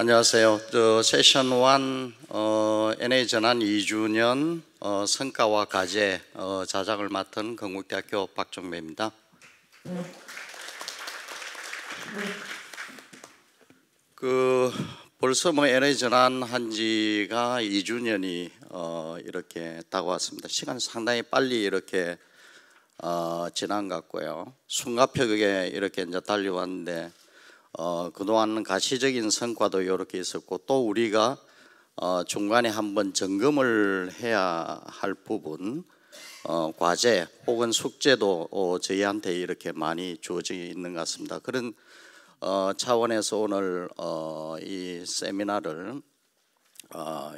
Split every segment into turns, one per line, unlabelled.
안녕하세요. 세션 1 NA전환 2주년 성과와 과제 자작을 맡은 건국대학교 박종배입니다. 벌써 NA전환 한 지가 2주년이 이렇게 다가왔습니다. 시간 상당히 빨리 이렇게 지난 것 같고요. 숨가쁘게 이렇게 이제 달려왔는데 그동안 가시적인 성과도 이렇게 있었고, 또 우리가 중간에 한번 점검을 해야 할 부분, 과제 혹은 숙제도 저희한테 이렇게 많이 주어져 있는 것 같습니다. 그런 차원에서 오늘 이 세미나를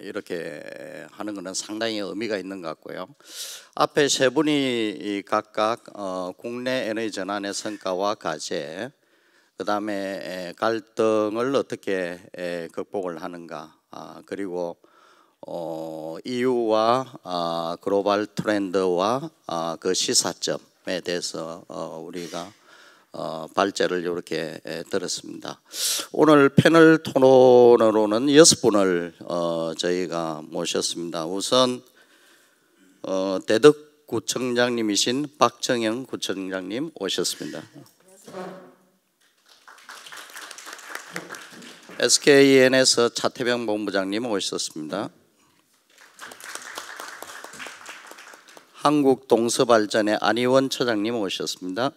이렇게 하는 것은 상당히 의미가 있는 것 같고요. 앞에 세 분이 각각 국내 에너지 전환의 성과와 과제, 그 다음에 갈등을 어떻게 극복을 하는가, 그리고 EU와 글로벌 트렌드와 그 시사점에 대해서 우리가 발제를 이렇게 들었습니다. 오늘 패널 토론으로는 6분을 저희가 모셨습니다. 우선 대덕구청장님이신 박정영 구청장님 오셨습니다. SKN에서 차태병 본부장님 오셨습니다. 한국동서발전의 안희원 처장님 오셨습니다.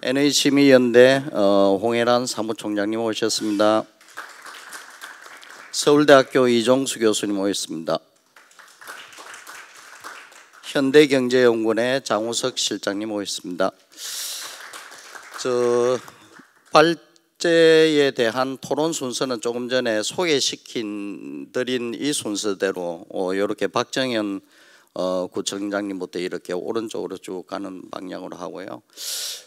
NH심의연대 홍혜란 사무총장님 오셨습니다. 서울대학교 이종수 교수님 오셨습니다. 현대경제연구원의 장우석 실장님 오셨습니다. 발제에 대한 토론 순서는 조금 전에 드린 이 순서대로 이렇게 박정현 구청장님부터 이렇게 오른쪽으로 쭉 가는 방향으로 하고요.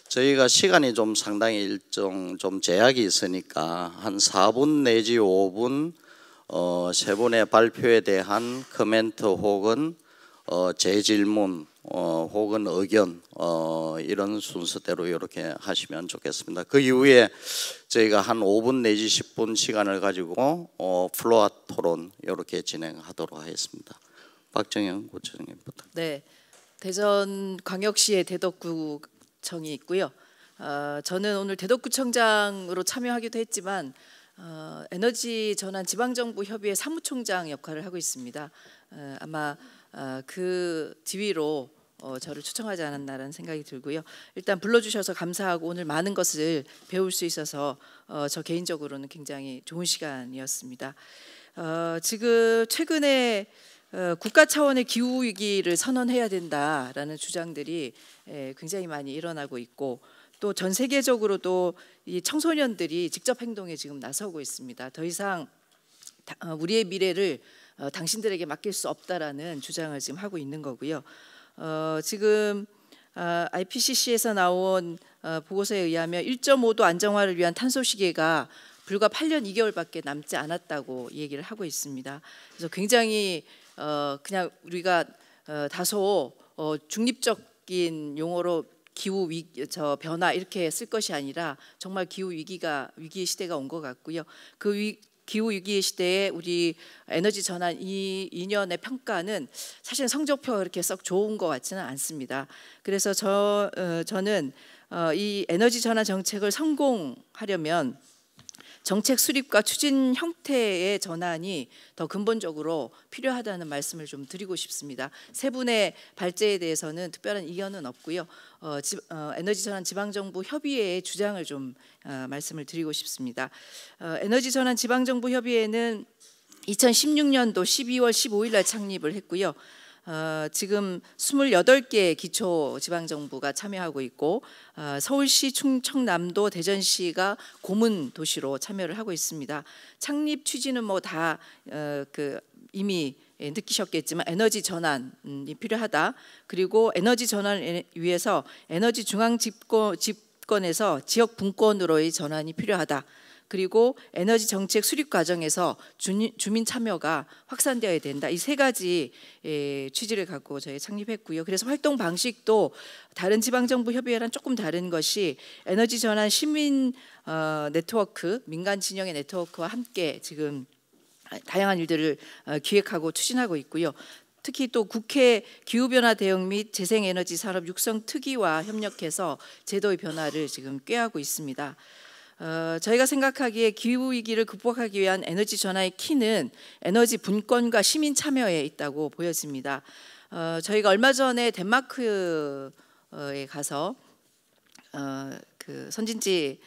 저희가 시간이 좀 상당히 일정 좀 제약이 있으니까 한 4분 내지 5분 세 분의 발표에 대한 코멘트 혹은 재질문 혹은 의견 이런 순서대로 이렇게 하시면 좋겠습니다. 그 이후에 저희가 한 5분 내지 10분 시간을 가지고 플로어 토론 이렇게 진행하도록 하겠습니다. 박정영 구청장님부터.
네, 대전광역시의 대덕구청이 있고요. 저는 오늘 대덕구청장으로 참여하기도 했지만 에너지 전환 지방정부 협의회 사무총장 역할을 하고 있습니다. 아마 그 지위로 저를 초청하지 않았나라는 생각이 들고요. 일단 불러주셔서 감사하고 오늘 많은 것을 배울 수 있어서 저 개인적으로는 굉장히 좋은 시간이었습니다. 지금 최근에 국가 차원의 기후 위기를 선언해야 된다라는 주장들이 굉장히 많이 일어나고 있고, 또 전 세계적으로도 이 청소년들이 직접 행동에 지금 나서고 있습니다. 더 이상 우리의 미래를 당신들에게 맡길 수 없다라는 주장을 지금 하고 있는 거고요. 지금 IPCC에서 나온 보고서에 의하면 1.5도 안정화를 위한 탄소 시계가 불과 8년 2개월밖에 남지 않았다고 얘기를 하고 있습니다. 그래서 굉장히 그냥 우리가 다소 중립적인 용어로 기후 변화 이렇게 쓸 것이 아니라 정말 기후 위기의 시대가 온 것 같고요. 기후 위기의 시대에 우리 에너지 전환 2년의 평가는 사실 성적표가 그렇게 썩 좋은 것 같지는 않습니다. 그래서 저는 이 에너지 전환 정책을 성공하려면 정책 수립과 추진 형태의 전환이 더 근본적으로 필요하다는 말씀을 좀 드리고 싶습니다. 세 분의 발제에 대해서는 특별한 이견은 없고요. 에너지 전환 지방정부 협의회의 주장을 좀 말씀을 드리고 싶습니다. 에너지 전환 지방정부 협의회는 2016년도 12월 15일 날 창립을 했고요. 지금 28개 기초 지방정부가 참여하고 있고, 서울시, 충청남도, 대전시가 고문 도시로 참여를 하고 있습니다. 창립 취지는 다 이미 느끼셨겠지만 에너지 전환이 필요하다. 그리고 에너지 전환을 위해서 에너지 중앙 집권에서 지역 분권으로의 전환이 필요하다. 그리고 에너지 정책 수립 과정에서 주민 참여가 확산되어야 된다. 이 세 가지 취지를 갖고 저희 창립했고요. 그래서 활동 방식도 다른 지방정부 협의회랑 조금 다른 것이 에너지 전환 시민 네트워크, 민간 진영의 네트워크와 함께 지금 다양한 일들을 기획하고 추진하고 있고요. 특히 또 국회 기후변화 대응 및 재생에너지 산업 육성 특위와 협력해서 제도의 변화를 지금 꾀하고 있습니다. 저희가 생각하기에 기후위기를 극복하기 위한 에너지 전환의 키는 에너지 분권과 시민 참여에 있다고 보여집니다. 저희가 얼마 전에 덴마크에 가서 그 선진지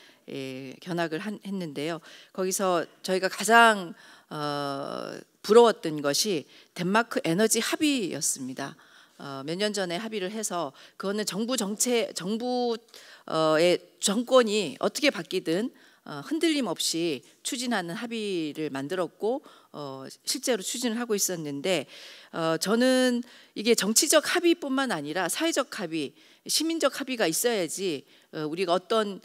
견학을 했는데요. 거기서 저희가 가장 부러웠던 것이 덴마크 에너지 합의였습니다. 몇 년 전에 합의를 해서 그거는 정부의 정권이 어떻게 바뀌든 흔들림 없이 추진하는 합의를 만들었고 실제로 추진을 하고 있었는데 저는 이게 정치적 합의뿐만 아니라 사회적 합의, 시민적 합의가 있어야지 우리가 어떤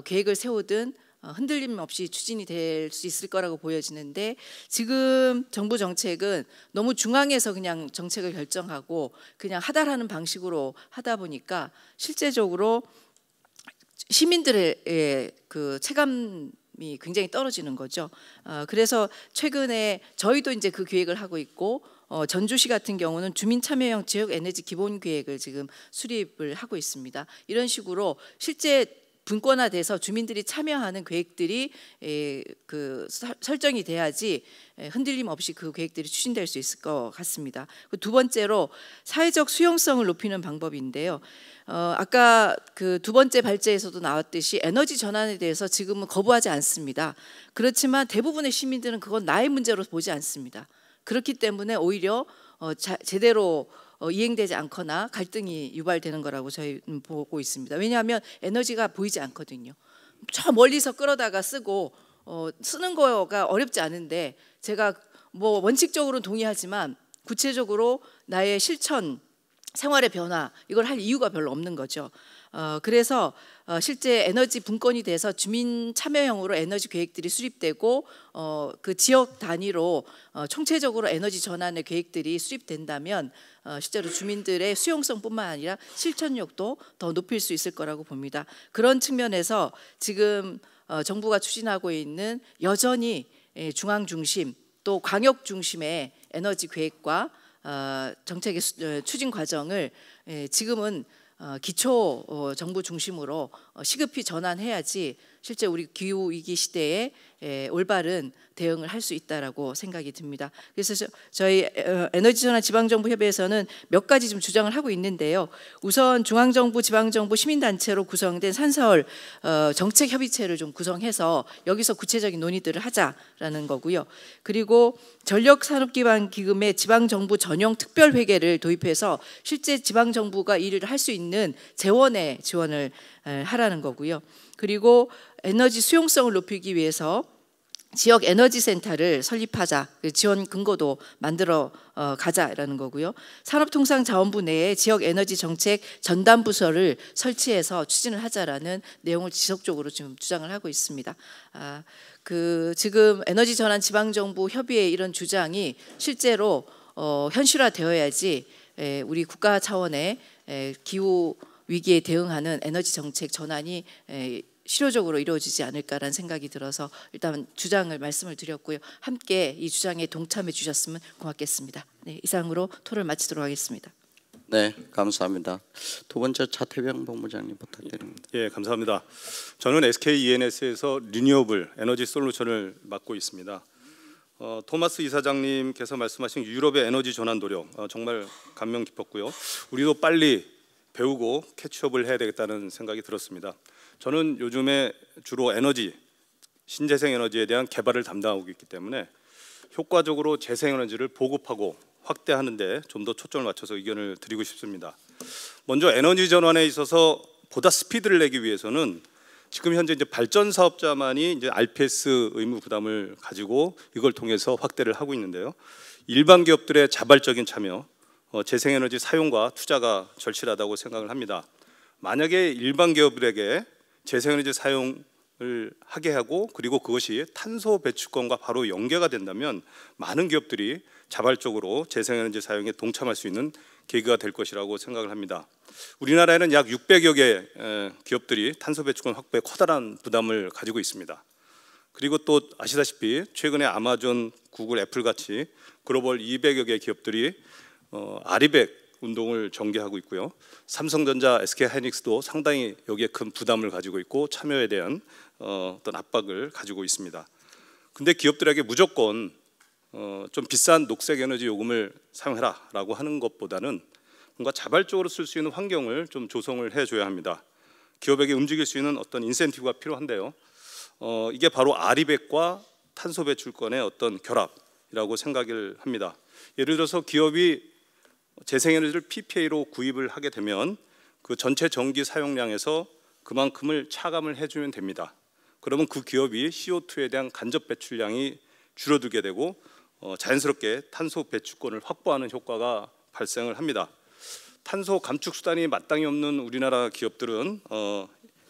계획을 세우든 흔들림 없이 추진이 될 수 있을 거라고 보여지는데 지금 정부 정책은 너무 중앙에서 그냥 정책을 결정하고 그냥 하달하는 방식으로 하다 보니까 실제적으로 시민들의 그 체감이 굉장히 떨어지는 거죠. 그래서 최근에 저희도 이제 그 계획을 하고 있고 전주시 같은 경우는 주민 참여형 지역 에너지 기본 계획을 지금 수립을 하고 있습니다. 이런 식으로 실제 분권화돼서 주민들이 참여하는 계획들이 설정이 돼야지 흔들림 없이 그 계획들이 추진될 수 있을 것 같습니다. 두 번째로 사회적 수용성을 높이는 방법인데요. 아까 그 두 번째 발제에서도 나왔듯이 에너지 전환에 대해서 지금은 거부하지 않습니다. 그렇지만 대부분의 시민들은 그건 나의 문제로 보지 않습니다. 그렇기 때문에 오히려 제대로 이행되지 않거나 갈등이 유발되는 거라고 저희는 보고 있습니다. 왜냐하면 에너지가 보이지 않거든요. 저 멀리서 끌어다가 쓰고 쓰는 거가 어렵지 않은데 제가 뭐 원칙적으로 동의하지만 구체적으로 나의 실천, 생활의 변화 이걸 할 이유가 별로 없는 거죠. 그래서 실제 에너지 분권이 돼서 주민 참여형으로 에너지 계획들이 수립되고 그 지역 단위로 총체적으로 에너지 전환의 계획들이 수립된다면 실제로 주민들의 수용성뿐만 아니라 실천력도 더 높일 수 있을 거라고 봅니다. 그런 측면에서 지금 정부가 추진하고 있는 여전히 중앙 중심 또 광역 중심의 에너지 계획과 정책의 추진 과정을 지금은 기초 정부 중심으로 시급히 전환해야지 실제 우리 기후 위기 시대에 올바른 대응을 할 수 있다라고 생각이 듭니다. 그래서 저희 에너지 전환 지방정부 협의회에서는 몇 가지 좀 주장을 하고 있는데요. 우선 중앙정부, 지방정부, 시민단체로 구성된 산서울 정책협의체를 좀 구성해서 여기서 구체적인 논의들을 하자라는 거고요. 그리고 전력산업기반기금의 지방정부 전용 특별회계를 도입해서 실제 지방정부가 일을 할 수 있는 재원의 지원을 하라는 거고요. 그리고 에너지 수용성을 높이기 위해서 지역 에너지 센터를 설립하자, 지원 근거도 만들어 가자라는 거고요. 산업통상자원부 내에 지역 에너지 정책 전담 부서를 설치해서 추진을 하자라는 내용을 지속적으로 지금 주장을 하고 있습니다. 지금 에너지 전환 지방정부 협의회 이런 주장이 실제로 현실화되어야지 우리 국가 차원의 기후 위기에 대응하는 에너지 정책 전환이 실효적으로 이루어지지 않을까라는 생각이 들어서 일단 주장을 말씀을 드렸고요. 함께 이 주장에 동참해 주셨으면 고맙겠습니다. 네, 이상으로 토론을 마치도록 하겠습니다.
네, 감사합니다. 두 번째 차태병 본부장님 부탁드립니다.
예, 감사합니다. 저는 SKENS에서 리뉴어블 에너지 솔루션을 맡고 있습니다. 토마스 이사장님께서 말씀하신 유럽의 에너지 전환 노력 정말 감명 깊었고요. 우리도 빨리 배우고 캐치업을 해야 되겠다는 생각이 들었습니다. 저는 요즘에 주로 신재생 에너지에 대한 개발을 담당하고 있기 때문에 효과적으로 재생 에너지를 보급하고 확대하는 데 좀 더 초점을 맞춰서 의견을 드리고 싶습니다. 먼저 에너지 전환에 있어서 보다 스피드를 내기 위해서는 지금 현재 이제 발전 사업자만이 이제 RPS 의무 부담을 가지고 이걸 통해서 확대를 하고 있는데요. 일반 기업들의 자발적인 참여, 재생에너지 사용과 투자가 절실하다고 생각을 합니다. 만약에 일반 기업들에게 재생에너지 사용 하게 하고 그리고 그것이 탄소 배출권과 바로 연계가 된다면 많은 기업들이 자발적으로 재생에너지 사용에 동참할 수 있는 계기가 될 것이라고 생각을 합니다. 우리나라에는 약 600여 개 기업들이 탄소 배출권 확보에 커다란 부담을 가지고 있습니다. 그리고 또 아시다시피 최근에 아마존, 구글, 애플 같이 글로벌 200여 개 기업들이 아리백 운동을 전개하고 있고요. 삼성전자, SK하이닉스도 상당히 여기에 큰 부담을 가지고 있고 참여에 대한 어떤 압박을 가지고 있습니다. 근데 기업들에게 무조건 좀 비싼 녹색 에너지 요금을 사용해라라고 하는 것보다는 뭔가 자발적으로 쓸 수 있는 환경을 좀 조성을 해줘야 합니다. 기업에게 움직일 수 있는 어떤 인센티브가 필요한데요. 이게 바로 아리백과 탄소 배출권의 어떤 결합이라고 생각을 합니다. 예를 들어서 기업이 재생에너지를 PPA로 구입을 하게 되면 그 전체 전기 사용량에서 그만큼을 차감을 해주면 됩니다. 그러면 그 기업이 CO2에 대한 간접 배출량이 줄어들게 되고 자연스럽게 탄소 배출권을 확보하는 효과가 발생을 합니다. 탄소 감축 수단이 마땅히 없는 우리나라 기업들은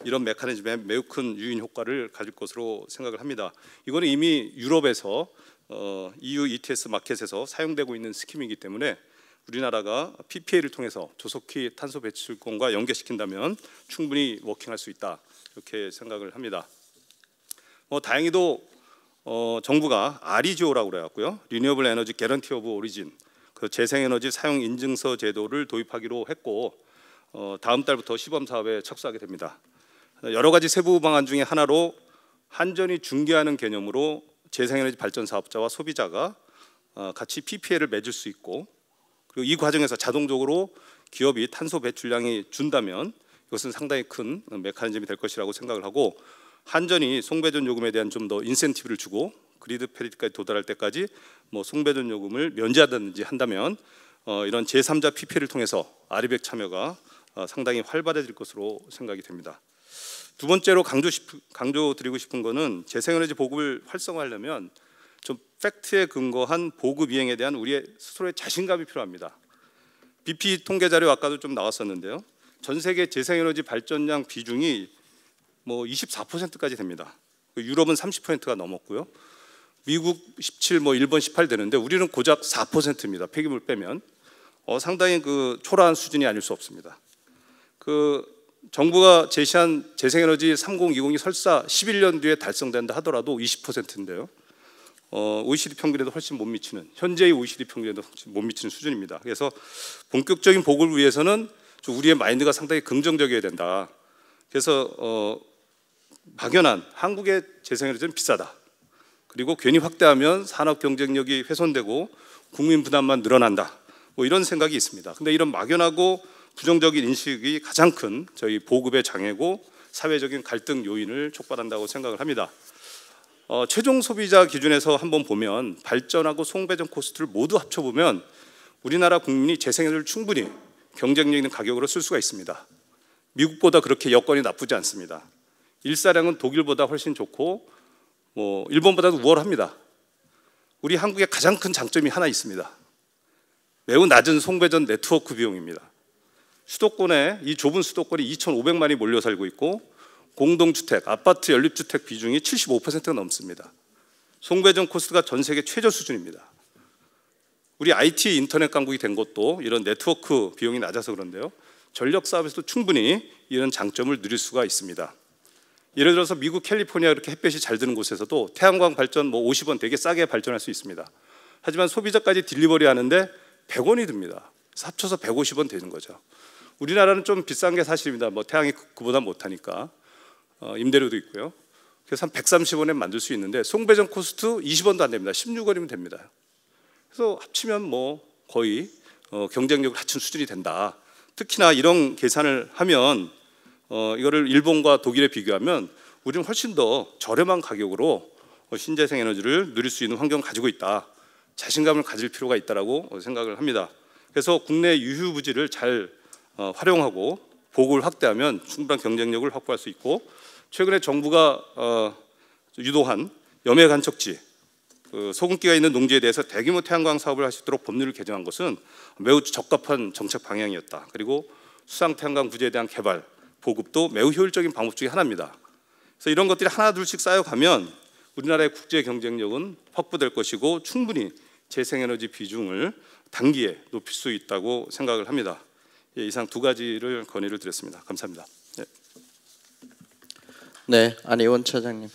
이런 메커니즘에 매우 큰 유인 효과를 가질 것으로 생각을 합니다. 이거는 이미 유럽에서 EU ETS 마켓에서 사용되고 있는 스킴이기 때문에 우리나라가 PPA를 통해서 조속히 탄소 배출권과 연계시킨다면 충분히 워킹할 수 있다 이렇게 생각을 합니다. 다행히도 정부가 REGO라고 그래갖고요, 리뉴어블 에너지 개런티 오브 오리진, 그 재생에너지 사용 인증서 제도를 도입하기로 했고 다음 달부터 시범 사업에 착수하게 됩니다. 여러 가지 세부 방안 중에 하나로 한전이 중개하는 개념으로 재생에너지 발전 사업자와 소비자가 같이 PPA를 맺을 수 있고, 그리고 이 과정에서 자동적으로 기업이 탄소 배출량이 준다면 이것은 상당히 큰 메커니즘이 될 것이라고 생각을 하고, 한전이 송배전 요금에 대한 좀 더 인센티브를 주고 그리드 페리티까지 도달할 때까지 송배전 요금을 면제하든지 한다면 이런 제3자 PPA를 통해서 아리백 참여가 상당히 활발해질 것으로 생각이 됩니다. 두 번째로 강조드리고 싶은 거는 재생에너지 보급을 활성화하려면 좀 팩트에 근거한 보급 이행에 대한 우리의 스스로의 자신감이 필요합니다. BP 통계 자료 아까도 좀 나왔었는데요. 전 세계 재생에너지 발전량 비중이 24%까지 됩니다. 유럽은 30%가 넘었고요. 미국 17, 일본 18 되는데 우리는 고작 4%입니다. 폐기물 빼면 상당히 그 초라한 수준이 아닐 수 없습니다. 그 정부가 제시한 재생에너지 3020이 설사 11년 뒤에 달성된다 하더라도 20%인데요. OECD 평균에도 훨씬 못 미치는, 현재의 OECD 평균에도 훨씬 못 미치는 수준입니다. 그래서 본격적인 보급을 위해서는 좀 우리의 마인드가 상당히 긍정적이어야 된다. 그래서 막연한 한국의 재생에너지는 비싸다, 그리고 괜히 확대하면 산업 경쟁력이 훼손되고 국민 부담만 늘어난다, 이런 생각이 있습니다. 근데 이런 막연하고 부정적인 인식이 가장 큰 저희 보급의 장애고 사회적인 갈등 요인을 촉발한다고 생각을 합니다. 최종 소비자 기준에서 한번 보면 발전하고 송배전 코스트를 모두 합쳐보면 우리나라 국민이 재생에너지를 충분히 경쟁력 있는 가격으로 쓸 수가 있습니다. 미국보다 그렇게 여건이 나쁘지 않습니다. 일사량은 독일보다 훨씬 좋고 일본보다도 우월합니다. 우리 한국의 가장 큰 장점이 하나 있습니다. 매우 낮은 송배전 네트워크 비용입니다. 수도권에, 이 좁은 수도권에 2,500만이 몰려 살고 있고 공동주택, 아파트 연립주택 비중이 75%가 넘습니다. 송배전 코스트가 전 세계 최저 수준입니다. 우리 IT 인터넷 강국이 된 것도 이런 네트워크 비용이 낮아서 그런데요, 전력 사업에서도 충분히 이런 장점을 누릴 수가 있습니다. 예를 들어서 미국 캘리포니아 이렇게 햇볕이 잘 드는 곳에서도 태양광 발전 50원 되게 싸게 발전할 수 있습니다. 하지만 소비자까지 딜리버리 하는데 100원이 듭니다. 합쳐서 150원 되는 거죠. 우리나라는 좀 비싼 게 사실입니다. 태양이 그보다 못하니까 임대료도 있고요. 그래서 한 130원에 만들 수 있는데 송배전 코스트 20원도 안 됩니다. 16원이면 됩니다. 그래서 합치면 거의 경쟁력을 갖춘 수준이 된다. 특히나 이런 계산을 하면 이거를 일본과 독일에 비교하면 우리는 훨씬 더 저렴한 가격으로 신재생 에너지를 누릴 수 있는 환경을 가지고 있다. 자신감을 가질 필요가 있다라고 생각을 합니다. 그래서 국내 유휴부지를 잘 활용하고 보급을 확대하면 충분한 경쟁력을 확보할 수 있고, 최근에 정부가 유도한 염해 간척지, 소금기가 있는 농지에 대해서 대규모 태양광 사업을 할 수 있도록 법률을 개정한 것은 매우 적합한 정책 방향이었다. 그리고 수상 태양광 부지에 대한 개발, 보급도 매우 효율적인 방법 중에 하나입니다. 그래서 이런 것들이 하나 둘씩 쌓여가면 우리나라의 국제 경쟁력은 확보될 것이고 충분히 재생에너지 비중을 단기에 높일 수 있다고 생각을 합니다. 예, 이상 두 가지를 건의를 드렸습니다. 감사합니다. 네,
네, 안희원 차장님.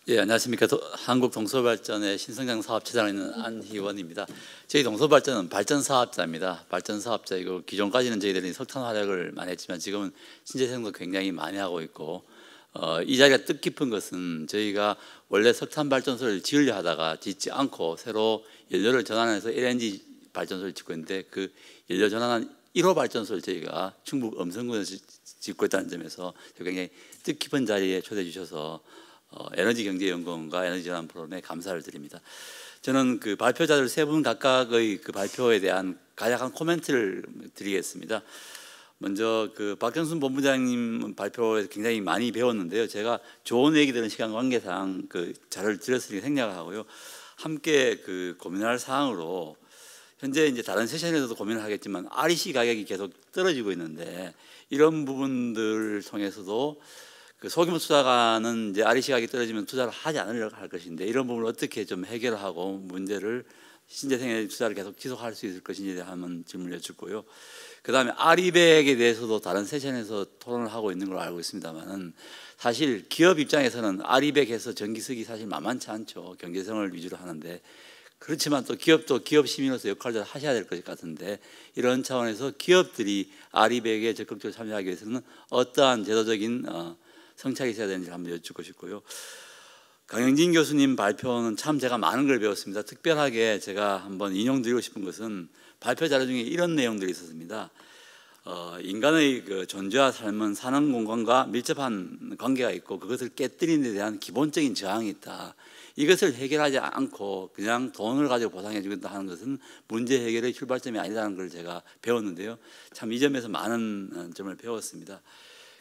예, 안녕하십니까. 한국 동서발전의 신성장 사업처장을 있는 안희원입니다. 저희 동서발전은 발전 사업자입니다. 발전 사업자이고 기존까지는 저희들이 석탄 활약을 많이 했지만 지금은 신재생도 굉장히 많이 하고 있고 이 자리가 뜻깊은 것은 저희가 원래 석탄 발전소를 지으려 하다가 짓지 않고 새로 연료를 전환해서 LNG 발전소를 짓고 있는데 그 연료 전환한 1호 발전소를 저희가 충북 음성군에서 짓고 있다는 점에서 굉장히 뜻깊은 자리에 초대해 주셔서 에너지경제연구원과 에너지전환 프로그램에 감사를 드립니다. 저는 그 발표자들 세 분 각각의 그 발표에 대한 간략한 코멘트를 드리겠습니다. 먼저 그 박정순 본부장님 발표에 굉장히 많이 배웠는데요. 제가 좋은 얘기 들은 시간 관계상 그 자료를 드렸으니 생략을 하고요. 함께 그 고민할 사항으로 현재 이제 다른 세션에서도 고민을 하겠지만 REC 가격이 계속 떨어지고 있는데 이런 부분들을 통해서도 그 소규모 투자가는 이제 REC 가격이 떨어지면 투자를 하지 않으려고 할 것인데 이런 부분을 어떻게 좀 해결하고 문제를 신재생에너지 투자를 계속 지속할 수 있을 것인지에 대한 질문을 여쭙고요. 그다음에 RE100에 대해서도 다른 세션에서 토론을 하고 있는 걸로 알고 있습니다만은 사실 기업 입장에서는 RE100에서 전기 쓰기 사실 만만치 않죠. 경제성을 위주로 하는데 그렇지만 또 기업도 기업 시민으로서 역할을 하셔야 될 것 같은데 이런 차원에서 기업들이 RE100에 적극적으로 참여하기 위해서는 어떠한 제도적인 성찰이 있어야 되는지 한번 여쭙고 싶고요. 강영진 교수님 발표는 참 제가 많은 걸 배웠습니다. 특별하게 제가 한번 인용드리고 싶은 것은 발표 자료 중에 이런 내용들이 있었습니다. 인간의 그 존재와 삶은 산업 공간과 밀접한 관계가 있고 그것을 깨뜨리는 데 대한 기본적인 저항이 있다. 이것을 해결하지 않고 그냥 돈을 가지고 보상해 주겠다 하는 것은 문제 해결의 출발점이 아니라는 걸 제가 배웠는데요. 참 이 점에서 많은 점을 배웠습니다.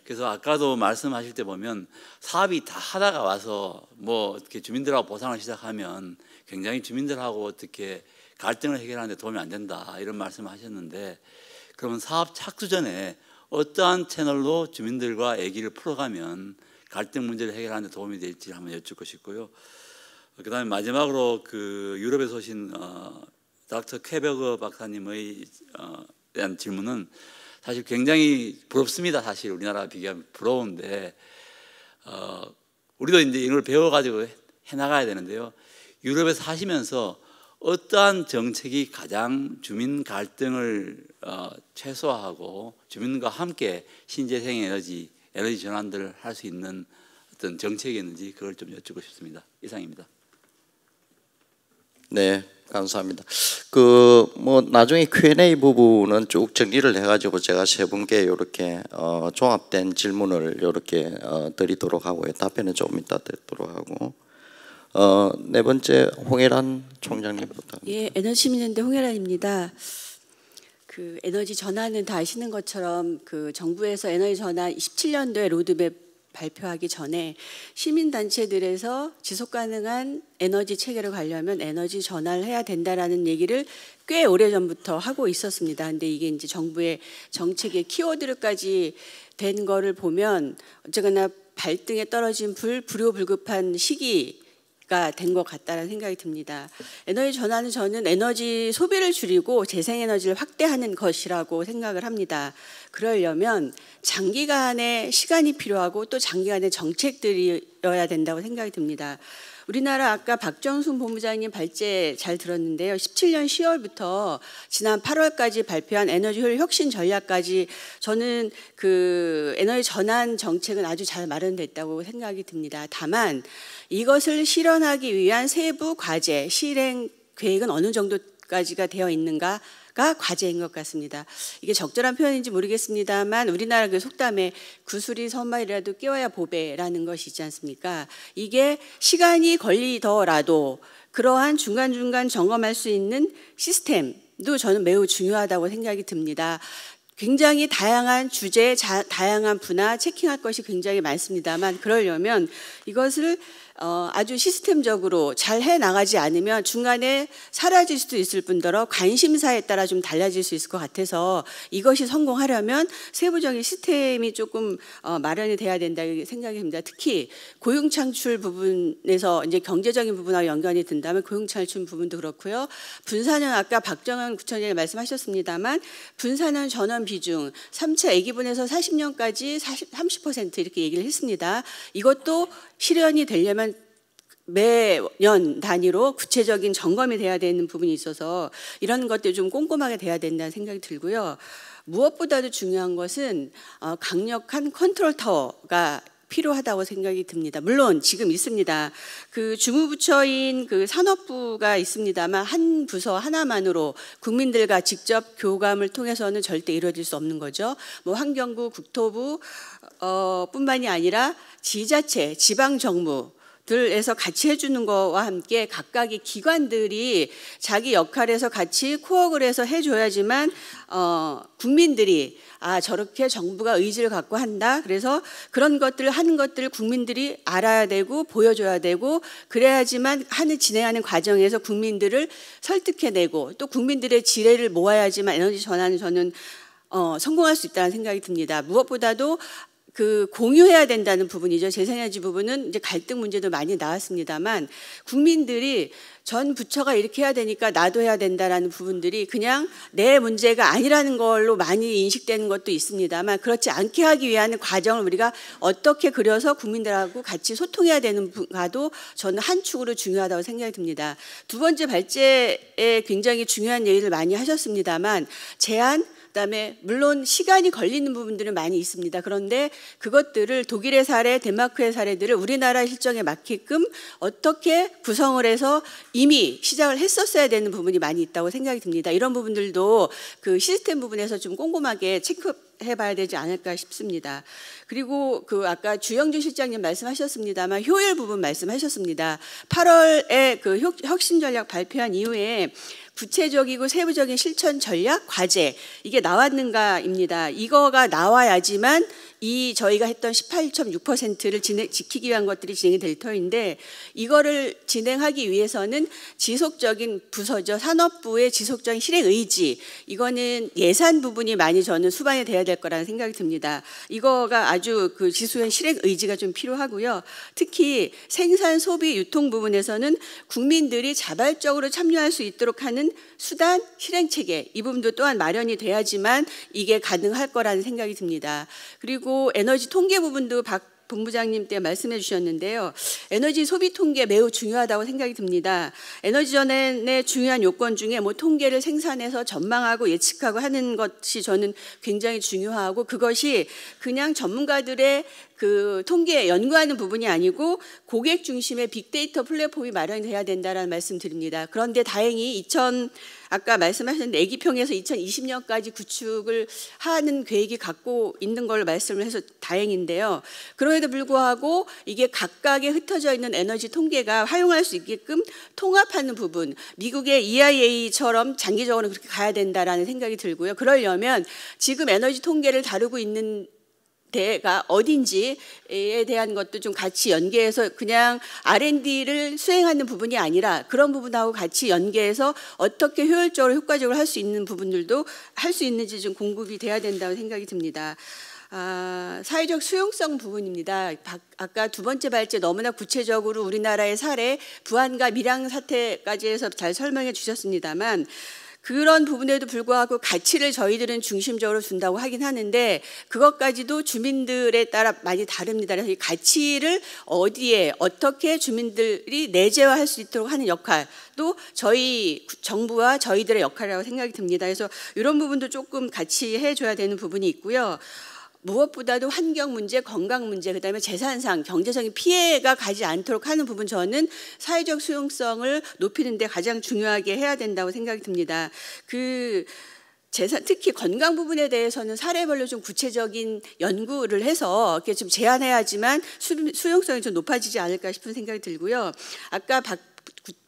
그래서 아까도 말씀하실 때 보면 사업이 다 하다가 와서 뭐 어떻게 주민들하고 보상을 시작하면 굉장히 주민들하고 어떻게 갈등을 해결하는 데 도움이 안 된다 이런 말씀을 하셨는데 그러면 사업 착수 전에 어떠한 채널로 주민들과 얘기를 풀어가면 갈등 문제를 해결하는 데 도움이 될지 한번 여쭙고 싶고요. 그다음에 마지막으로 그 유럽에서 오신 닥터 쾌버거 박사님의 대한 질문은 사실 굉장히 부럽습니다. 사실 우리나라와 비교하면 부러운데 우리도 이제 이걸 배워가지고 해나가야 되는데요. 유럽에서 사시면서 어떠한 정책이 가장 주민 갈등을 최소화하고 주민과 함께 신재생 에너지 전환들을 할 수 있는 어떤 정책이었는지 그걸 좀 여쭙고 싶습니다. 이상입니다.
네, 감사합니다. 그 뭐 나중에 Q&A 부분은 쭉 정리를 해가지고 제가 세 분께 이렇게 종합된 질문을 이렇게 드리도록 하고요. 답변은 조금 이따 드리도록 하고. 네 번째 홍혜란 총장님부터.
예, 에너지시민연대 홍혜란입니다. 그 에너지 전환은 다 아시는 것처럼 그 정부에서 에너지 전환 17년도에 로드맵 발표하기 전에 시민단체들에서 지속가능한 에너지 체계를 가려면 에너지 전환을 해야 된다라는 얘기를 꽤 오래전부터 하고 있었습니다. 근데 이게 이제 정부의 정책의 키워드까지 된 거를 보면 어쨌거나 발등에 떨어진 불효불급한 시기가 된 것 같다는 생각이 듭니다. 에너지 전환은 저는 에너지 소비를 줄이고 재생에너지를 확대하는 것이라고 생각을 합니다. 그러려면 장기간의 시간이 필요하고 또 장기간의 정책들이어야 된다고 생각이 듭니다. 우리나라 아까 박정순 본부장님 발제 잘 들었는데요. 17년 10월부터 지난 8월까지 발표한 에너지 효율 혁신 전략까지 저는 그 에너지 전환 정책은 아주 잘 마련됐다고 생각이 듭니다. 다만 이것을 실현하기 위한 세부 과제, 실행 계획은 어느 정도까지가 되어 있는가 가 과제인 것 같습니다. 이게 적절한 표현인지 모르겠습니다만 우리나라 그 속담에 구슬이 선말이라도 끼워야 보배라는 것이 있지 않습니까? 이게 시간이 걸리더라도 그러한 중간중간 점검할 수 있는 시스템도 저는 매우 중요하다고 생각이 듭니다. 굉장히 다양한 주제, 다양한 분야 체킹할 것이 굉장히 많습니다만 그러려면 이것을 아주 시스템적으로 잘 해나가지 않으면 중간에 사라질 수도 있을 뿐더러 관심사에 따라 좀 달라질 수 있을 것 같아서 이것이 성공하려면 세부적인 시스템이 조금 마련이 돼야 된다 생각이 듭니다. 특히 고용창출 부분에서 이제 경제적인 부분하고 연관이 든다면 고용창출 부분도 그렇고요. 분산형 아까 박정현 구청장이 말씀하셨습니다만 분산형 전원 비중 3차 애기분에서 40년까지 30% 이렇게 얘기를 했습니다. 이것도 실현이 되려면 매년 단위로 구체적인 점검이 돼야 되는 부분이 있어서 이런 것들 좀 꼼꼼하게 돼야 된다는 생각이 들고요. 무엇보다도 중요한 것은 강력한 컨트롤 타워가 필요하다고 생각이 듭니다. 물론 지금 있습니다. 그 주무부처인 그 산업부가 있습니다만 한 부서 하나만으로 국민들과 직접 교감을 통해서는 절대 이루어질 수 없는 거죠. 뭐 환경부, 국토부 뿐만이 아니라 지자체, 지방정부 들에서 같이 해주는 거와 함께 각각의 기관들이 자기 역할에서 같이 코어를 해서 해줘야지만 국민들이 저렇게 정부가 의지를 갖고 한다. 그래서 그런 것들을 하는 것들을 국민들이 알아야 되고 보여줘야 되고 그래야지만 진행하는 과정에서 국민들을 설득해내고 또 국민들의 지뢰를 모아야지만 에너지 전환은 저는 성공할 수 있다는 생각이 듭니다. 무엇보다도 그 공유해야 된다는 부분이죠. 재생에너지 부분은 이제 갈등 문제도 많이 나왔습니다만 국민들이 전 부처가 이렇게 해야 되니까 나도 해야 된다라는 부분들이 그냥 내 문제가 아니라는 걸로 많이 인식되는 것도 있습니다만 그렇지 않게 하기 위한 과정을 우리가 어떻게 그려서 국민들하고 같이 소통해야 되는가도 저는 한 축으로 중요하다고 생각이 듭니다. 두 번째 발제에 굉장히 중요한 얘기를 많이 하셨습니다만 제한 그다음에 물론 시간이 걸리는 부분들은 많이 있습니다. 그런데 그것들을 독일의 사례, 덴마크의 사례들을 우리나라 실정에 맞게끔 어떻게 구성을 해서 이미 시작을 했었어야 되는 부분이 많이 있다고 생각이 듭니다. 이런 부분들도 그 시스템 부분에서 좀 꼼꼼하게 체크해봐야 되지 않을까 싶습니다. 그리고 그 아까 주영준 실장님 말씀하셨습니다만 효율 부분 말씀하셨습니다. 8월에 그 혁신 전략 발표한 이후에 구체적이고 세부적인 실천 전략, 과제 이게 나왔는가입니다. 이거가 나와야지만 저희가 했던 18.6%를 지키기 위한 것들이 진행이 될 터인데 이거를 진행하기 위해서는 지속적인 부서죠. 산업부의 지속적인 실행 의지 이거는 예산 부분이 많이 저는 수반이 돼야 될 거라는 생각이 듭니다. 이거가 아주 그 지수의 실행 의지가 좀 필요하고요. 특히 생산, 소비, 유통 부분에서는 국민들이 자발적으로 참여할 수 있도록 하는 수단, 실행체계 이 부분도 또한 마련이 돼야지만 이게 가능할 거라는 생각이 듭니다. 그리고 에너지 통계 부분도 박 본부장님 때 말씀해 주셨는데요. 에너지 소비 통계 매우 중요하다고 생각이 듭니다. 에너지 전환의 중요한 요건 중에 뭐 통계를 생산해서 전망하고 예측하고 하는 것이 저는 굉장히 중요하고 그것이 그냥 전문가들의 그 통계에 연구하는 부분이 아니고 고객 중심의 빅데이터 플랫폼이 마련이 돼야 된다는 말씀 드립니다. 그런데 다행히 아까 말씀하셨는데 애기평에서 2020년까지 구축을 하는 계획이 갖고 있는 걸로 말씀을 해서 다행인데요. 그럼에도 불구하고 이게 각각에 흩어져 있는 에너지 통계가 활용할 수 있게끔 통합하는 부분, 미국의 EIA처럼 장기적으로 그렇게 가야 된다라는 생각이 들고요. 그러려면 지금 에너지 통계를 다루고 있는 대가 어딘지에 대한 것도 좀 같이 연계해서 그냥 R&D를 수행하는 부분이 아니라 그런 부분하고 같이 연계해서 어떻게 효율적으로 효과적으로 할 수 있는 부분들도 할 수 있는지 좀 공급이 돼야 된다고 생각이 듭니다. 사회적 수용성 부분입니다. 아까 두 번째 발제 너무나 구체적으로 우리나라의 사례, 부안과 밀양 사태까지 해서 잘 설명해 주셨습니다만 그런 부분에도 불구하고 가치를 저희들은 중심적으로 준다고 하긴 하는데 그것까지도 주민들에 따라 많이 다릅니다. 그래서 이 가치를 어디에 어떻게 주민들이 내재화할 수 있도록 하는 역할도 저희 정부와 저희들의 역할이라고 생각이 듭니다. 그래서 이런 부분도 조금 같이 해줘야 되는 부분이 있고요. 무엇보다도 환경 문제, 건강 문제, 그다음에 재산상, 경제적인 피해가 가지 않도록 하는 부분 저는 사회적 수용성을 높이는 데 가장 중요하게 해야 된다고 생각이 듭니다. 특히 건강 부분에 대해서는 사례별로 좀 구체적인 연구를 해서 이렇게 좀 제한해야지만 수용성이 좀 높아지지 않을까 싶은 생각이 들고요. 아까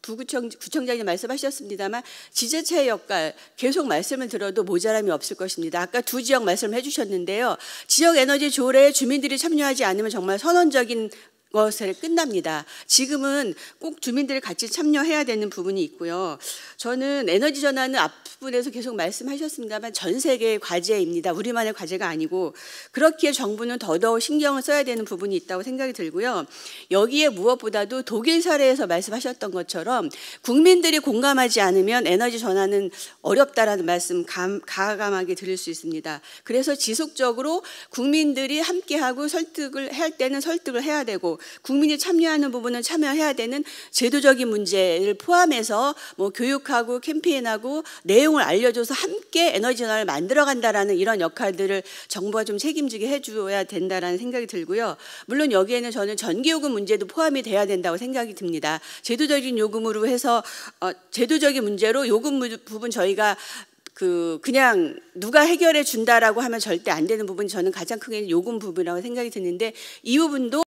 구청장님 말씀하셨습니다만 지자체의 역할 계속 말씀을 들어도 모자람이 없을 것입니다. 아까 두 지역 말씀을 해주셨는데요. 지역 에너지 조례에 주민들이 참여하지 않으면 정말 선언적인 것에 끝납니다. 지금은 꼭 주민들이 같이 참여해야 되는 부분이 있고요. 저는 에너지 전환은 앞부분에서 계속 말씀하셨습니다만 전 세계의 과제입니다. 우리만의 과제가 아니고 그렇기에 정부는 더더욱 신경을 써야 되는 부분이 있다고 생각이 들고요. 여기에 무엇보다도 독일 사례에서 말씀하셨던 것처럼 국민들이 공감하지 않으면 에너지 전환은 어렵다라는 말씀 가감하게 드릴 수 있습니다. 그래서 지속적으로 국민들이 함께하고 설득을 할 때는 설득을 해야 되고 국민이 참여하는 부분은 참여해야 되는 제도적인 문제를 포함해서 뭐 교육하고 캠페인하고 내용을 알려줘서 함께 에너지 전환을 만들어간다라는 이런 역할들을 정부가 좀 책임지게 해줘야 된다라는 생각이 들고요. 물론 여기에는 저는 전기요금 문제도 포함이 돼야 된다고 생각이 듭니다. 제도적인 요금으로 해서 제도적인 문제로 요금 부분 저희가 그냥 누가 해결해 준다라고 하면 절대 안 되는 부분이 저는 가장 크게 요금 부분이라고 생각이 드는데 이 부분도